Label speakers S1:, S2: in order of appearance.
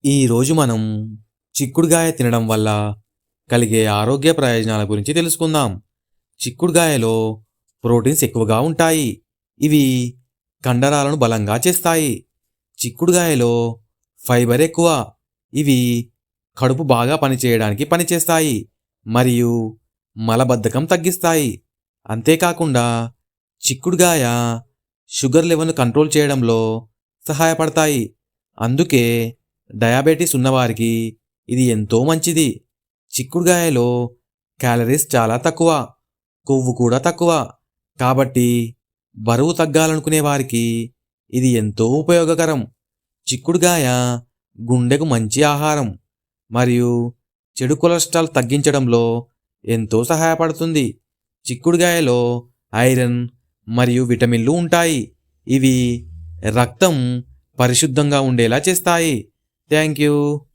S1: ఈరోజు మనం చిక్కుడుగాయ తినడం వల్ల కలిగే ఆరోగ్య ప్రయోజనాల గురించి తెలుసుకుందాం. చిక్కుడుగాయలో ప్రోటీన్స్ ఎక్కువగా ఉంటాయి. ఇవి కండరాలను బలంగా చేస్తాయి. చిక్కుడుగాయలో ఫైబర్ ఎక్కువ. ఇవి కడుపు బాగా పనిచేయడానికి పనిచేస్తాయి మరియు మలబద్ధకం తగ్గిస్తాయి. అంతేకాకుండా చిక్కుడుగాయ షుగర్ లెవెల్ను కంట్రోల్ చేయడంలో సహాయపడతాయి. అందుకే డయాబెటీస్ ఉన్నవారికి ఇది ఎంతో మంచిది. చిక్కుడుగాయలో క్యాలరీస్ చాలా తక్కువ, కొవ్వు కూడా తక్కువ. కాబట్టి బరువు తగ్గాలనుకునే వారికి ఇది ఎంతో ఉపయోగకరం. చిక్కుడుగాయ గుండెకు మంచి ఆహారం మరియు చెడు కొలెస్ట్రాల్ తగ్గించడంలో ఎంతో సహాయపడుతుంది. చిక్కుడుగాయలో ఐరన్ మరియు విటమిన్లు ఉంటాయి. ఇవి రక్తం పరిశుద్ధంగా ఉండేలా చేస్తాయి. Thank you.